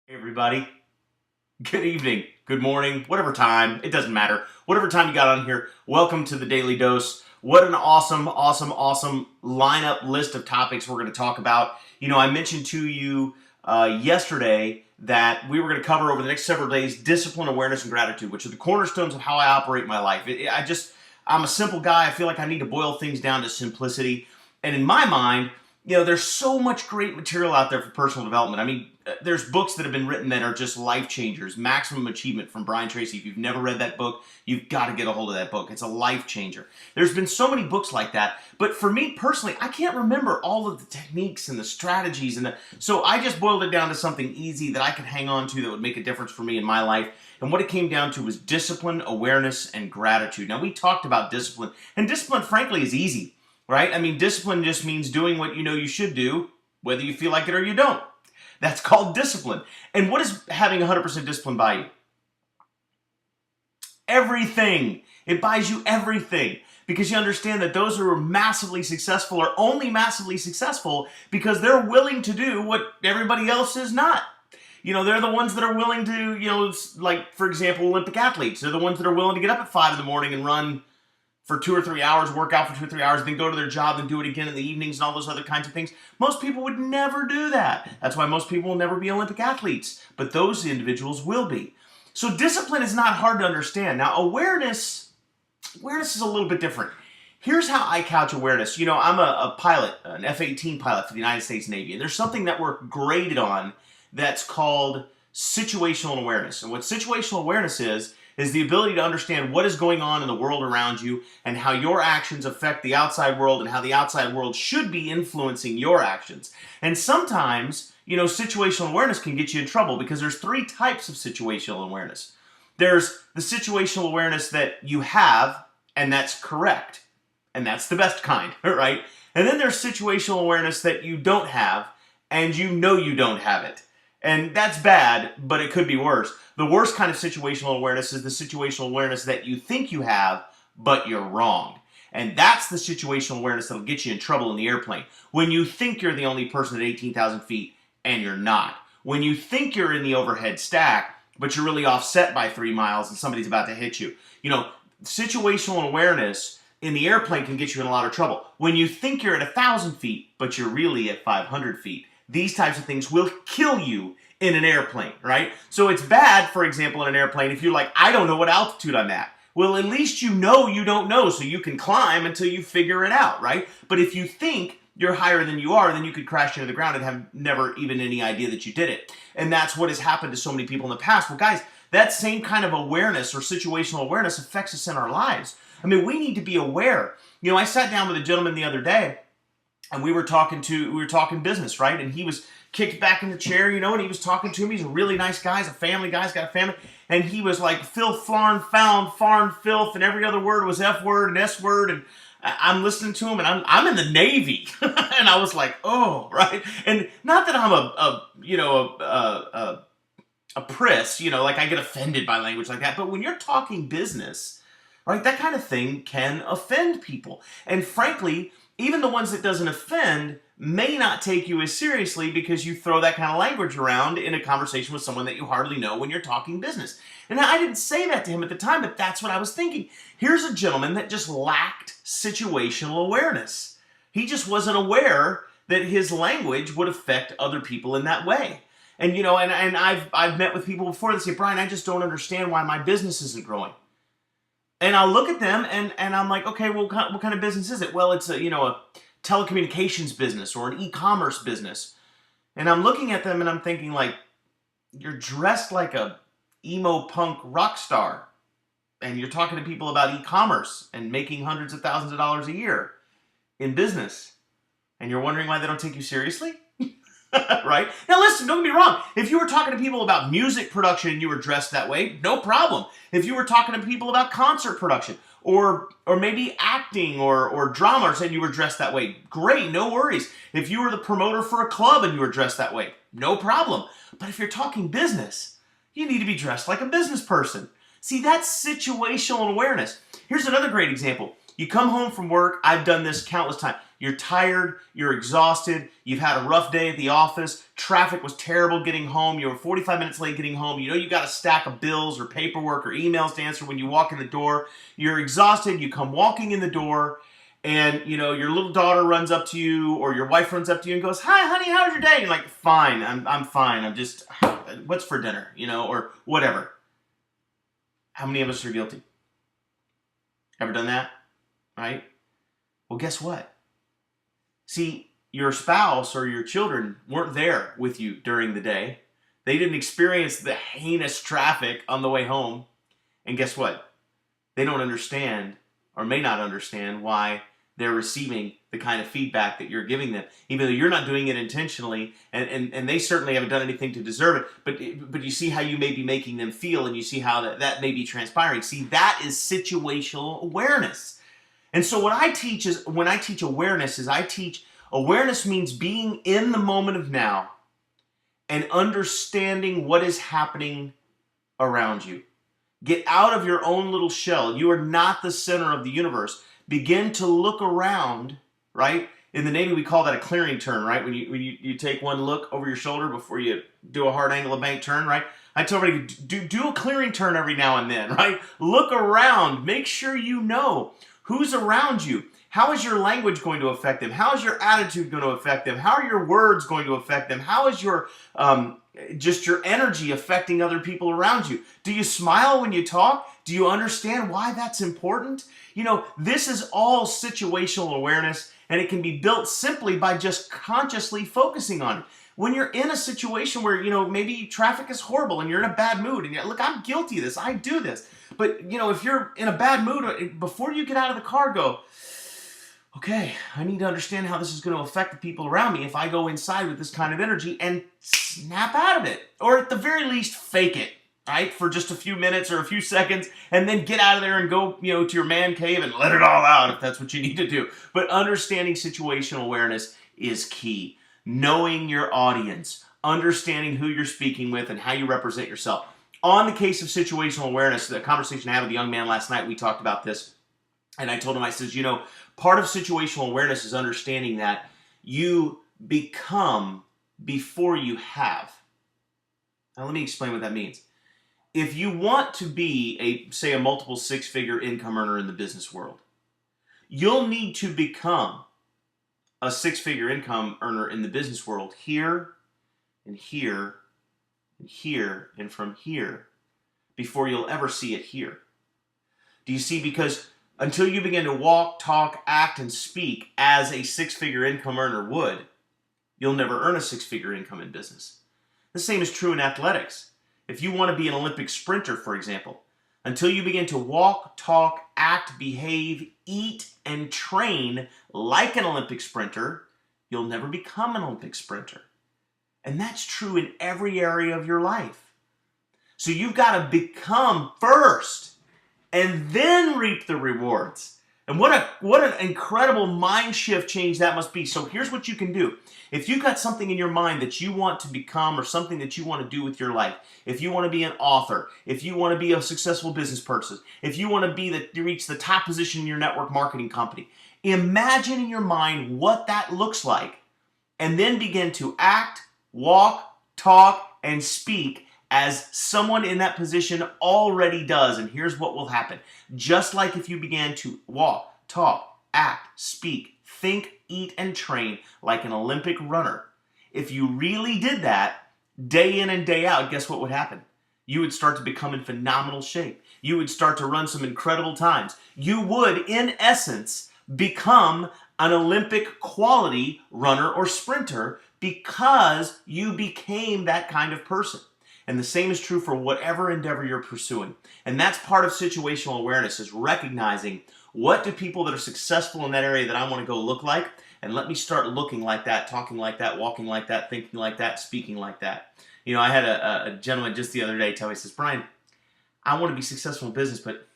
Hey everybody, good evening, good morning, whatever time, it doesn't matter. Whatever time you got on here, welcome to the Daily Dose. What an awesome lineup list of topics we're going to talk about. I mentioned to you yesterday that we were going to cover over the next several days discipline, awareness, and gratitude, which are the cornerstones of how I operate my life. I'm a simple guy. I feel like I need to boil things down to simplicity. And in my mind, there's so much great material out there for personal development. I mean, there's books that have been written that are just life changers. Maximum Achievement from Brian Tracy. If you've never read that book, you've got to get a hold of that book. It's a life changer. There's been so many books like that. But for me personally, I can't remember all of the techniques and the strategies. So I just boiled it down to something easy that I could hang on to that would make a difference for me in my life. And what it came down to was discipline, awareness, and gratitude. Now, we talked about discipline. And discipline, frankly, is easy. Right? I mean, discipline just means doing what you know you should do, whether you feel like it or you don't. That's called discipline. And what is having 100% discipline buy you? Everything. It buys you everything. Because you understand that those who are massively successful are only massively successful because they're willing to do what everybody else is not. They're the ones that are willing to, like, for example, Olympic athletes. They're the ones that are willing to get up at 5 in the morning and run for 2 or 3 hours, work out for 2 or 3 hours, then go to their job and do it again in the evenings and all those other kinds of things. Most people would never do that. That's why most people will never be Olympic athletes. But those individuals will be. So discipline is not hard to understand. Now, awareness is a little bit different. Here's how I couch awareness. I'm a pilot, an F-18 pilot for the United States Navy. And there's something that we're graded on that's called situational awareness. And what situational awareness is the ability to understand what is going on in the world around you and how your actions affect the outside world and how the outside world should be influencing your actions. And sometimes, situational awareness can get you in trouble because there's 3 types of situational awareness. There's the situational awareness that you have, and that's correct. And that's the best kind, right? And then there's situational awareness that you don't have, and you know you don't have it. And that's bad, but it could be worse. The worst kind of situational awareness is the situational awareness that you think you have, but you're wrong. And that's the situational awareness that'll get you in trouble in the airplane. When you think you're the only person at 18,000 feet, and you're not. When you think you're in the overhead stack, but you're really offset by 3 miles and somebody's about to hit you. Situational awareness in the airplane can get you in a lot of trouble. When you think you're at 1,000 feet, but you're really at 500 feet. These types of things will kill you in an airplane, right? So it's bad, for example, in an airplane, if you're like, I don't know what altitude I'm at. Well, at least you know you don't know, so you can climb until you figure it out, right? But if you think you're higher than you are, then you could crash into the ground and have never even any idea that you did it. And that's what has happened to so many people in the past. Well, guys, that same kind of awareness or situational awareness affects us in our lives. I mean, we need to be aware. I sat down with a gentleman the other day, and we were talking business, right? And he was kicked back in the chair, and he was talking to me. He's a really nice guy. He's a family guy. He's got a family. And he was like, filth, flarn, found, farn, filth, and every other word was F word and S word. And I'm listening to him, and I'm in the Navy. And I was like, oh, right? And not that I'm a priss, like I get offended by language like that. But when you're talking business, right, that kind of thing can offend people. And frankly, even the ones that doesn't offend may not take you as seriously because you throw that kind of language around in a conversation with someone that you hardly know when you're talking business. And I didn't say that to him at the time, but that's what I was thinking. Here's a gentleman that just lacked situational awareness. He just wasn't aware that his language would affect other people in that way. And and I've met with people before that say, Brian, I just don't understand why my business isn't growing. And I'll look at them and I'm like, okay, well, what kind of business is it? Well, it's a telecommunications business or an e-commerce business. And I'm looking at them and I'm thinking like, you're dressed like a emo punk rock star. And you're talking to people about e-commerce and making hundreds of thousands of dollars a year in business. And you're wondering why they don't take you seriously? Right? Now listen, don't get me wrong. If you were talking to people about music production and you were dressed that way, no problem. If you were talking to people about concert production or maybe acting or drama and you were dressed that way, great, no worries. If you were the promoter for a club and you were dressed that way, no problem. But if you're talking business, you need to be dressed like a business person. See, that's situational awareness. Here's another great example. You come home from work, I've done this countless times. You're tired, you're exhausted, you've had a rough day at the office, traffic was terrible getting home, you were 45 minutes late getting home, you know you got a stack of bills or paperwork or emails to answer when you walk in the door, you're exhausted, you come walking in the door, and you know your little daughter runs up to you or your wife runs up to you and goes, "Hi honey, how's your day?" And you're like, "Fine, I'm fine, I'm just, what's for dinner?" You know, or whatever. How many of us are guilty? Ever done that? Right? Well, guess what? See, your spouse or your children weren't there with you during the day. They didn't experience the heinous traffic on the way home. And guess what? They don't understand or may not understand why they're receiving the kind of feedback that you're giving them, even though you're not doing it intentionally, and they certainly haven't done anything to deserve it, but you see how you may be making them feel, and you see how that may be transpiring. See, that is situational awareness. And so what I teach is, when I teach awareness, awareness means being in the moment of now and understanding what is happening around you. Get out of your own little shell. You are not the center of the universe. Begin to look around, right? In the Navy, we call that a clearing turn, right? When you take one look over your shoulder before you do a hard angle of bank turn, right? I tell everybody, do a clearing turn every now and then, right? Look around. Make sure you know who's around you. How is your language going to affect them? How is your attitude going to affect them? How are your words going to affect them? How is your just your energy affecting other people around you? Do you smile when you talk? Do you understand why that's important? You know, this is all situational awareness, and it can be built simply by just consciously focusing on it. When you're in a situation where, you know, maybe traffic is horrible and you're in a bad mood, and you're, look, I'm guilty of this, I do this. But, you know, if you're in a bad mood, before you get out of the car, go, okay, I need to understand how this is going to affect the people around me if I go inside with this kind of energy, and snap out of it. Or at the very least, fake it, right? For just a few minutes or a few seconds, and then get out of there and go, you know, to your man cave and let it all out if that's what you need to do. But understanding situational awareness is key. Knowing your audience, understanding who you're speaking with and how you represent yourself. On the case of situational awareness, the conversation I had with a young man last night, we talked about this. And I told him, I says, you know, part of situational awareness is understanding that you become before you have. Now, let me explain what that means. If you want to be say a multiple six-figure income earner in the business world, you'll need to become a six-figure income earner in the business world here and here and here and from here before you'll ever see it here. Do you see? Because until you begin to walk, talk, act, and speak as a six-figure income earner would, you'll never earn a six-figure income in business. The same is true in athletics. If you want to be an Olympic sprinter, for example, until you begin to walk, talk, act, behave, eat, and train like an Olympic sprinter, you'll never become an Olympic sprinter. And that's true in every area of your life. So you've got to become first and then reap the rewards. And what an incredible mind shift change that must be. So here's what you can do. If you've got something in your mind that you want to become or something that you want to do with your life, if you want to be an author, if you want to be a successful business person, if you want to reach the top position in your network marketing company, imagine in your mind what that looks like, and then begin to act, walk, talk, and speak as someone in that position already does. And here's what will happen. Just like if you began to walk, talk, act, speak, think, eat, and train like an Olympic runner, if you really did that day in and day out, guess what would happen? You would start to become in phenomenal shape. You would start to run some incredible times. You would, in essence, become an Olympic quality runner or sprinter because you became that kind of person. And the same is true for whatever endeavor you're pursuing. And that's part of situational awareness, is recognizing what do people that are successful in that area that I want to go look like, and let me start looking like that, talking like that, walking like that, thinking like that, speaking like that. You know, I had a gentleman just the other day tell me, he says, Brian, I want to be successful in business, but,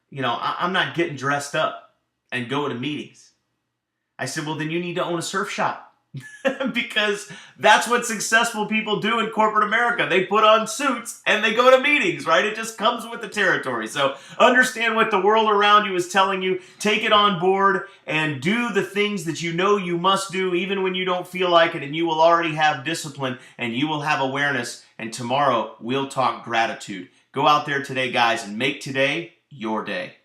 you know, I'm not getting dressed up and going to meetings. I said, well, then you need to own a surf shop. because that's what successful people do in corporate America. They put on suits and they go to meetings, right? It just comes with the territory. So understand what the world around you is telling you, take it on board, and do the things that you know you must do even when you don't feel like it, and you will already have discipline and you will have awareness, and tomorrow we'll talk gratitude. Go out there today, guys, and make today your day.